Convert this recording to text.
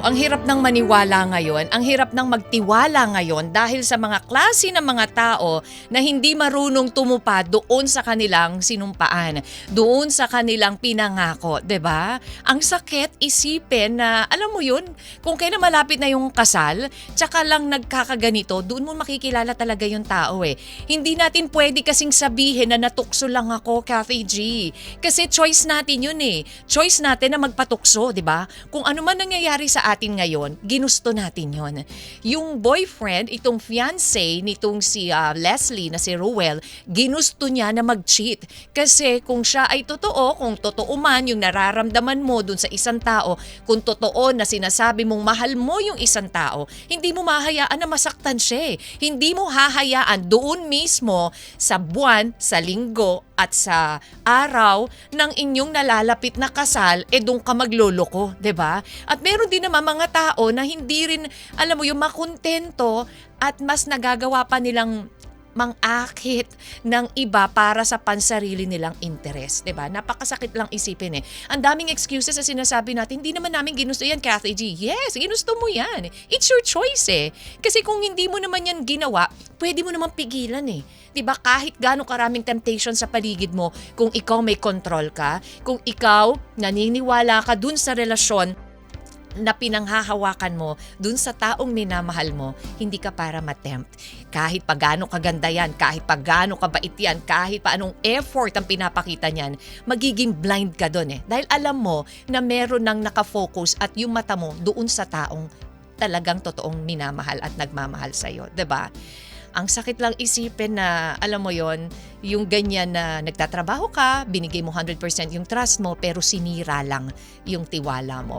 ang hirap ng maniwala ngayon, ang hirap ng magtiwala ngayon dahil sa mga klase ng mga tao na hindi marunong tumupad doon sa kanilang sinumpaan, doon sa kanilang pinangako, 'di ba? Ang sakit isipin na alam mo 'yun, kung kailan malapit na yung kasal, tsaka lang nagkakaganito, doon mo makikilala talaga yung tao eh. Hindi natin pwede kasing sabihin na natukso lang ako, Kathy G. Kasi choice natin 'yun eh. Choice natin na magpatukso, 'di ba? Kung ano man nangyayari sa atin ngayon, ginusto natin yon. Yung boyfriend, itong fiancé nitong si Leslie na si Ruel, ginusto niya na mag-cheat. Kasi kung siya ay totoo, kung totoo man yung nararamdaman mo dun sa isang tao, kung totoo na sinasabi mong mahal mo yung isang tao, hindi mo mahayaan na masaktan siya. Hindi mo hahayaan doon mismo sa buwan, sa linggo, at sa araw ng inyong nalalapit na kasal, doon ka magloloko, 'di ba? At meron din naman mga tao na hindi rin, alam mo yung makontento at mas nagagawa pa nilang mangakit ng iba para sa pansarili nilang interes, 'di ba? Napakasakit lang isipin eh. Ang daming excuses na sinasabi natin, hindi naman namin ginusto yan, Kathy G. Yes, ginusto mo yan. It's your choice eh. Kasi kung hindi mo naman yan ginawa, pwede mo naman pigilan eh. 'Di ba? Kahit gaano karaming temptation sa paligid mo, kung ikaw may control ka, kung ikaw naniniwala ka dun sa relasyon na pinanghahawakan mo dun sa taong minamahal mo, hindi ka para matempt. Kahit pa gaano kaganda yan, kahit pa gaano kabait yan, kahit pa anong effort ang pinapakita niyan, magiging blind ka dun eh. Dahil alam mo na meron nang nakafocus at yung mata mo doon sa taong talagang totoong minamahal at nagmamahal sa'yo, 'di ba? Ang sakit lang isipin na, alam mo yon, yung ganyan na nagtatrabaho ka, binigay mo 100% yung trust mo, pero sinira lang yung tiwala mo.